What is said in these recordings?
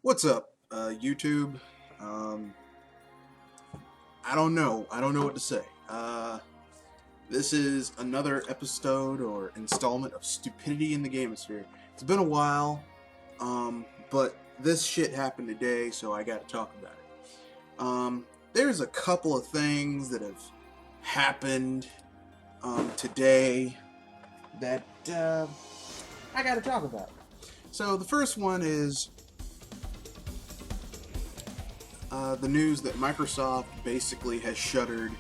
What's up, YouTube? Um, I don't know. I don't know what to say. This is another episode or installment of Stupidity in the Gamosphere. It's been a while, but this shit happened today, so I gotta talk about it. There's a couple of things that have happened today that I gotta talk about. So the first one is the news that Microsoft basically has shuttered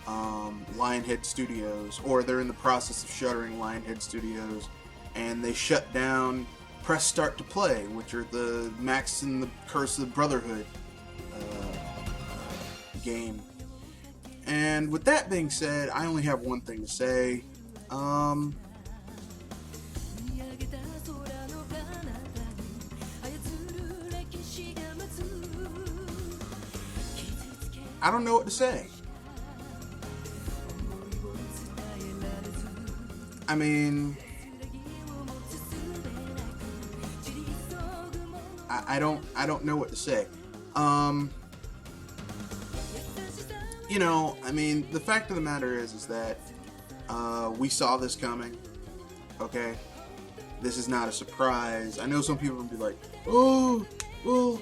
Lionhead Studios, or they're in the process of shuttering Lionhead Studios, and they shut down Press Start to Play, which are the Max and the Curse of the Brotherhood game. And with that being said, I only have one thing to say. I don't know what to say. I mean, I don't know what to say. I mean, the fact of the matter is that we saw this coming. Okay, this is not a surprise. I know some people will be like, "Oh, well,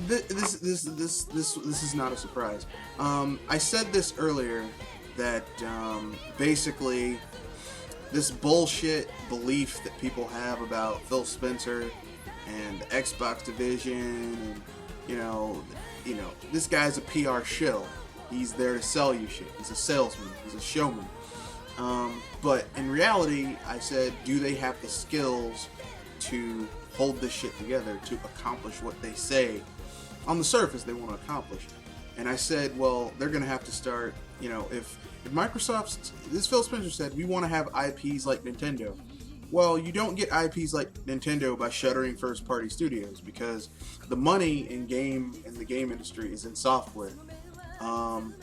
this is not a surprise." I said this earlier that basically this bullshit belief that people have about Phil Spencer and the Xbox division, and this guy's a PR shill. He's there to sell you shit. He's a salesman. He's a showman. But in reality, I said, do they have the skills to hold this shit together to accomplish what they say on the surface they want to accomplish? And I said, well, they're going to have to start, if Microsoft's, this Phil Spencer said, we want to have IPs like Nintendo. Well, you don't get IPs like Nintendo by shuttering first-party studios, because the money in the game industry is in software. And,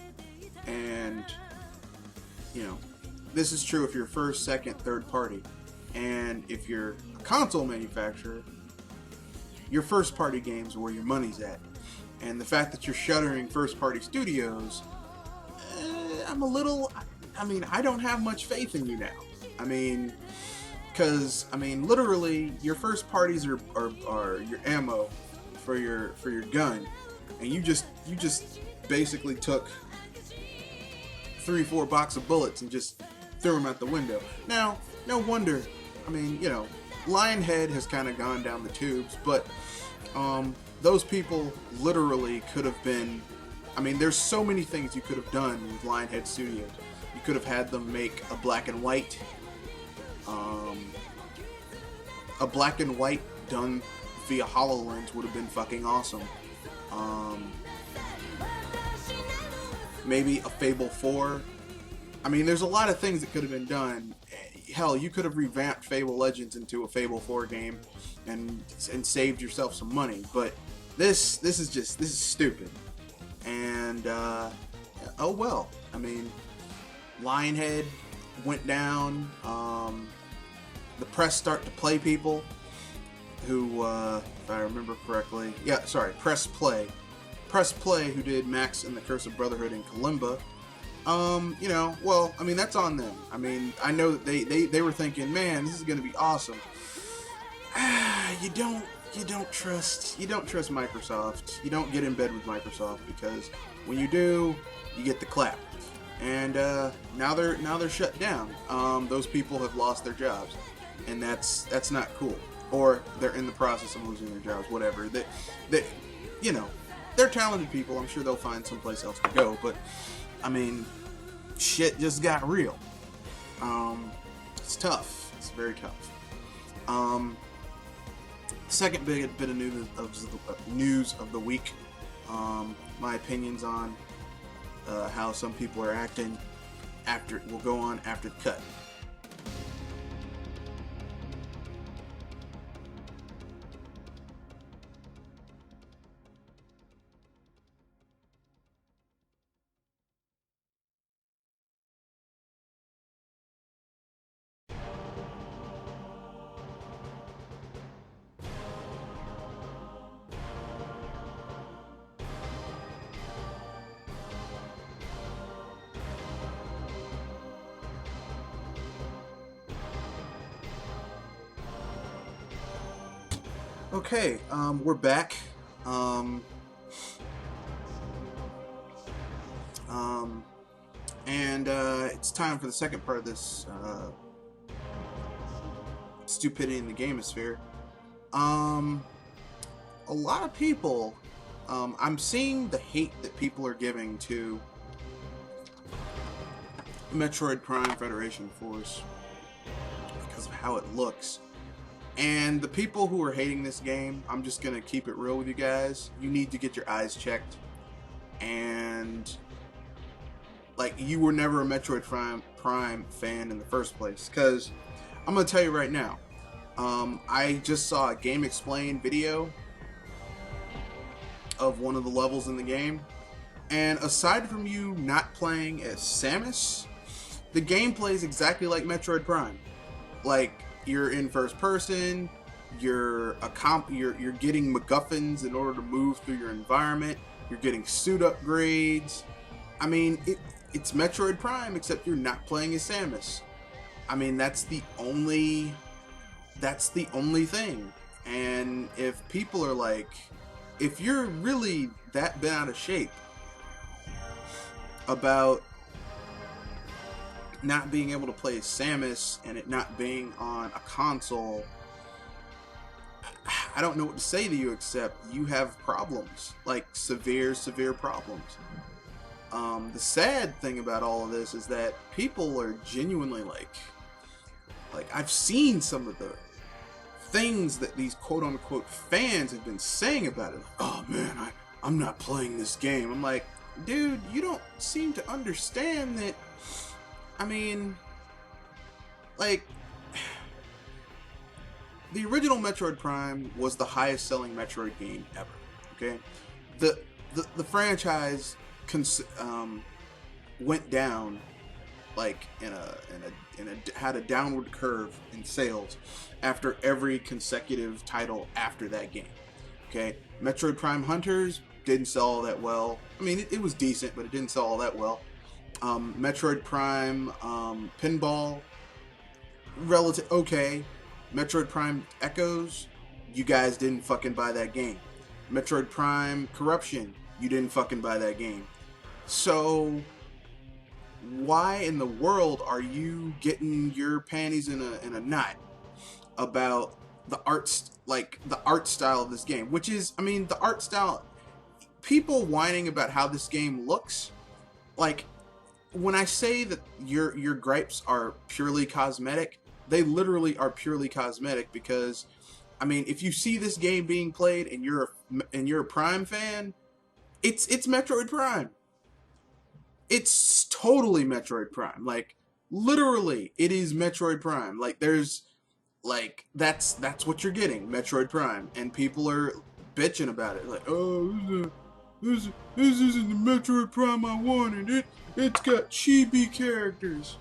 this is true if you're first, second, third party. And if you're a console manufacturer, your first-party games are where your money's at. And the fact that you're shuttering first-party studios, I don't have much faith in you now. Because literally, your first parties are your ammo for your gun, and you just basically took 3-4 box of bullets and just threw them out the window. Now, no wonder. Lionhead has kind of gone down the tubes, but those people literally could have been. There's so many things you could have done with Lionhead Studios. You could have had them make a black and white. A black and white done via HoloLens would have been fucking awesome. Maybe a Fable 4. There's a lot of things that could have been done. Hell, you could have revamped Fable Legends into a Fable 4 game and saved yourself some money. But this is stupid. And oh well. Lionhead went down. The Press Start to Play people, who, if I remember correctly, Press Play, who did Max and the Curse of Brotherhood and Kalimba. That's on them. I know that they were thinking, man, this is gonna be awesome. You don't trust Microsoft. You don't get in bed with Microsoft, because when you do, you get the clap. And now they're shut down. Those people have lost their jobs, and that's not cool. Or they're in the process of losing their jobs. Whatever. They're talented people. I'm sure they'll find someplace else to go. But shit just got real. It's tough. It's very tough. Second bit of news of the week. My opinions on how some people are acting will go on after the cut. Okay, we're back. Um, and it's time for the second part of this stupidity in the gamosphere. A lot of people, I'm seeing the hate that people are giving to Metroid Prime Federation Force because of how it looks. And the people who are hating this game, I'm just gonna keep it real with you guys. You need to get your eyes checked. And like, you were never a Metroid Prime fan in the first place. Because I'm gonna tell you right now, I just saw a Game Explained video of one of the levels in the game, and aside from you not playing as Samus, the game plays exactly like Metroid Prime. Like, you're in first person, you're getting MacGuffins in order to move through your environment, you're getting suit upgrades. I mean, it's Metroid Prime, except you're not playing as Samus. I mean, that's the only thing. And if people are like, if you're really that bent out of shape about not being able to play as Samus and it not being on a console, I don't know what to say to you except you have problems, like severe problems. The sad thing about all of this is that people are genuinely like I've seen some of the things that these quote-unquote fans have been saying about it. Like, oh man, I'm not playing this game. I'm like, dude, you don't seem to understand that. I mean, like, the original Metroid Prime was the highest selling Metroid game ever. Okay, the franchise went down like had a downward curve in sales after every consecutive title after that game. Okay, Metroid Prime Hunters didn't sell all that well. I mean, it was decent, but it didn't sell all that well. Metroid Prime Pinball, relative okay. Metroid Prime Echoes, you guys didn't fucking buy that game. Metroid Prime Corruption, you didn't fucking buy that game. So why in the world are you getting your panties in a knot about the art style of this game? Which is, I mean, the art style, people whining about how this game looks, like, when I say that your gripes are purely cosmetic, they literally are purely cosmetic. Because, I mean, if you see this game being played and you're a Prime fan, it's Metroid Prime. It's totally Metroid Prime. Like, literally, it is Metroid Prime. Like, there's, like, that's what you're getting, Metroid Prime. And people are bitching about it. Like, oh, this isn't the Metroid Prime I wanted. It's got chibi characters.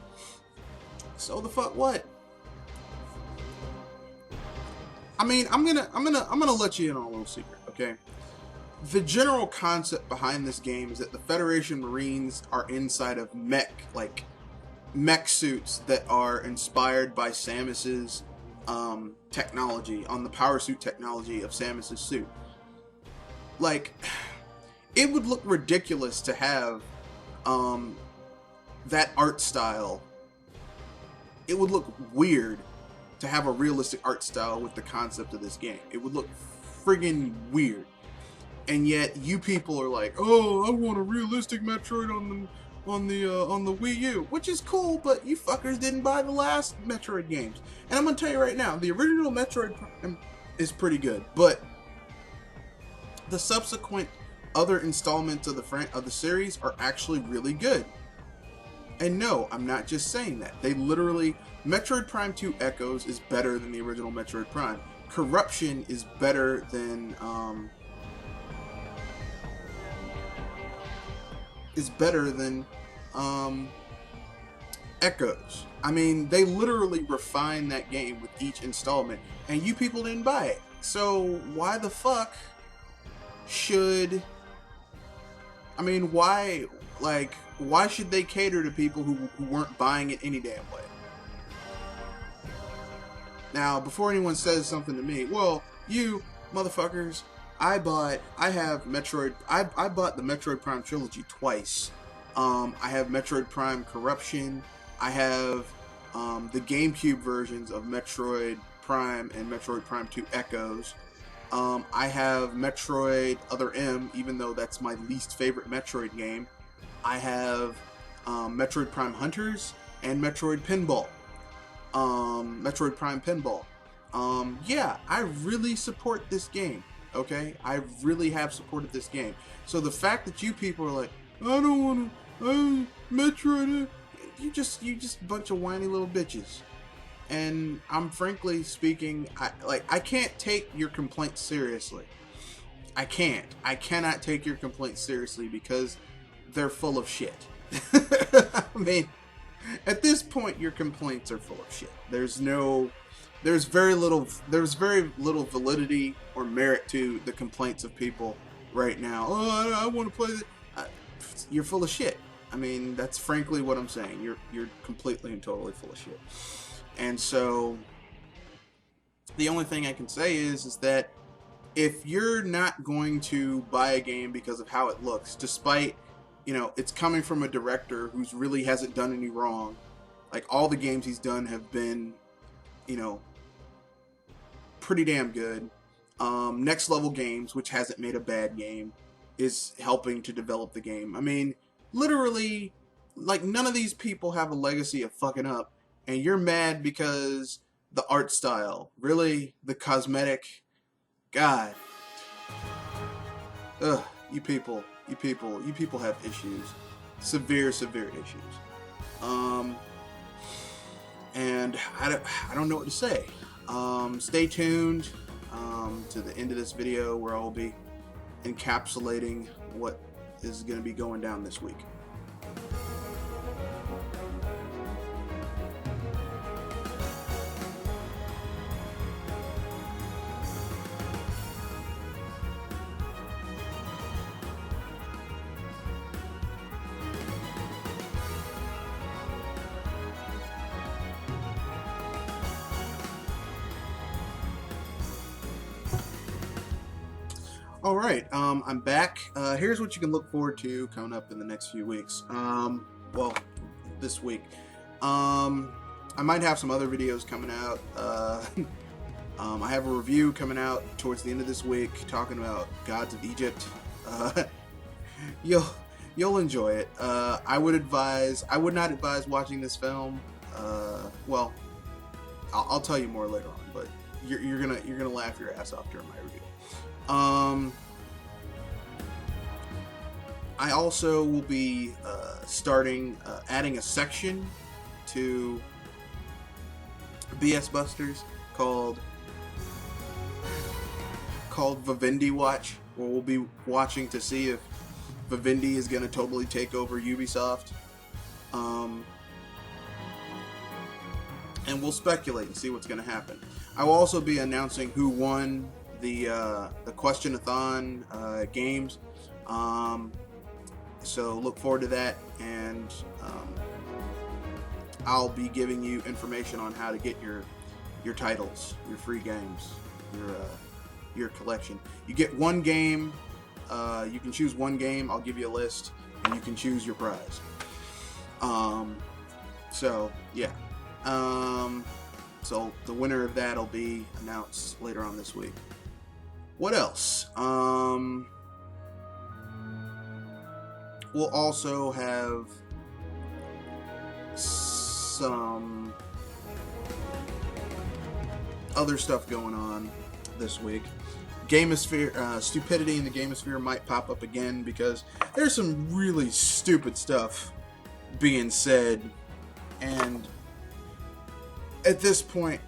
So the fuck what? I mean, I'm gonna let you in on a little secret, okay? The general concept behind this game is that the Federation Marines are inside of mech suits that are inspired by Samus's technology, on the power suit technology of Samus's suit. Like, it would look ridiculous to have that art style. It would look weird to have a realistic art style with the concept of this game. It would look friggin' weird. And yet you people are like, oh, I want a realistic Metroid on the Wii U, which is cool, but you fuckers didn't buy the last Metroid games. And I'm gonna tell you right now, the original Metroid Prime is pretty good, but the subsequent other installments of the series are actually really good. And no, I'm not just saying that. They literally, Metroid Prime 2 Echoes is better than the original Metroid Prime. Corruption is better than Echoes. I mean, they literally refined that game with each installment, and you people didn't buy it. So why the fuck should, I mean, why should they cater to people who weren't buying it any damn way? Now, before anyone says something to me, well, you motherfuckers, I have Metroid, I bought the Metroid Prime trilogy twice. I have Metroid Prime Corruption. I have the GameCube versions of Metroid Prime and Metroid Prime 2 Echoes. I have Metroid Other M, even though that's my least favorite Metroid game. I have Metroid Prime Hunters and Metroid Pinball. Metroid Prime Pinball. Yeah, I really support this game. Okay, I really have supported this game. So the fact that you people are like, I don't want to, Metroid, you just a bunch of whiny little bitches. And I'm frankly speaking, I can't take your complaints seriously. I cannot take your complaints seriously because they're full of shit. I mean, at this point, your complaints are full of shit. There's very little validity or merit to the complaints of people right now. Oh, I want to play this. You're full of shit. I mean, that's frankly what I'm saying. You're completely and totally full of shit. And so, the only thing I can say is that if you're not going to buy a game because of how it looks, despite, it's coming from a director who's really hasn't done any wrong. Like, all the games he's done have been, pretty damn good. Next Level Games, which hasn't made a bad game, is helping to develop the game. I mean, literally, like, none of these people have a legacy of fucking up, and you're mad because the art style, really, the cosmetic, God. Ugh, you people have issues. Severe issues. And I don't know what to say. Stay tuned to the end of this video where I'll be encapsulating what is going to be going down this week. Alright, I'm back. Here's what you can look forward to coming up in the next few weeks. Well, this week. I might have some other videos coming out. I have a review coming out towards the end of this week talking about Gods of Egypt. You'll enjoy it. I would not advise watching this film. Well, I'll tell you more later on, but you're gonna laugh your ass off during my review. I also will be adding a section to BS Busters called Vivendi Watch, where we'll be watching to see if Vivendi is going to totally take over Ubisoft. And we'll speculate and see what's going to happen. I will also be announcing who won the Questionathon games. So look forward to that, and I'll be giving you information on how to get your titles, your free games, your collection. You get one game. You can choose one game. I'll give you a list, and you can choose your prize. So yeah. So the winner of that will be announced later on this week. What else? We'll also have some other stuff going on this week. Gamosphere, Stupidity in the Gamosphere might pop up again because there's some really stupid stuff being said, and at this point,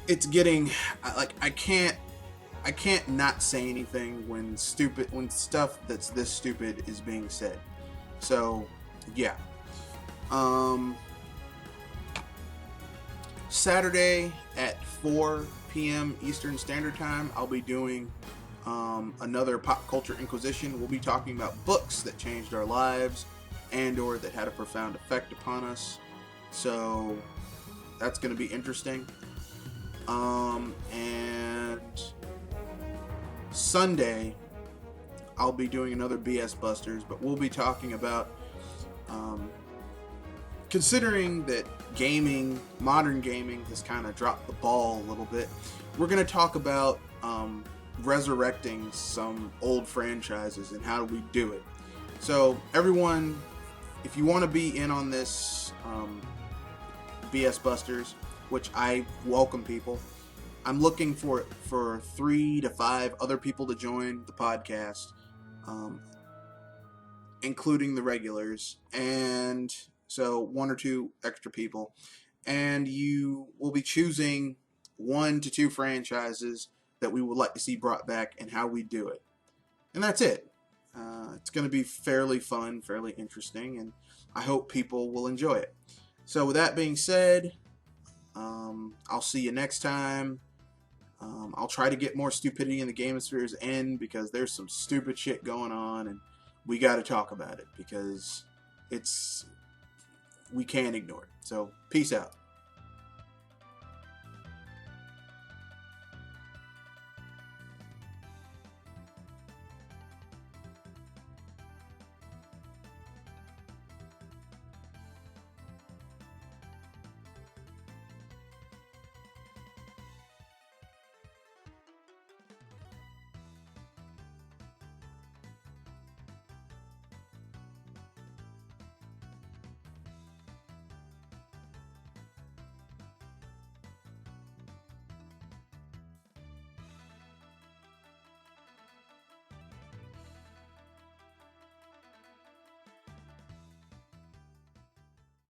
it's getting like I can't not say anything when stuff that's this stupid is being said. So, yeah. Saturday at 4 p.m. Eastern Standard Time, I'll be doing another Pop Culture Inquisition. We'll be talking about books that changed our lives and or that had a profound effect upon us. So, that's going to be interesting. And Sunday, I'll be doing another BS Busters, but we'll be talking about, considering that gaming, modern gaming, has kind of dropped the ball a little bit, we're going to talk about resurrecting some old franchises and how do we do it. So everyone, if you want to be in on this BS Busters, which I welcome people, I'm looking for 3 to 5 other people to join the podcast, including the regulars, and so 1 or 2 extra people, and you will be choosing 1 to 2 franchises that we would like to see brought back and how we do it. And that's it. It's going to be fairly fun, fairly interesting, and I hope people will enjoy it. So with that being said, I'll see you next time. I'll try to get more stupidity in the Gamesphere's end, because there's some stupid shit going on, and we got to talk about it, because we can't ignore it. So, peace out.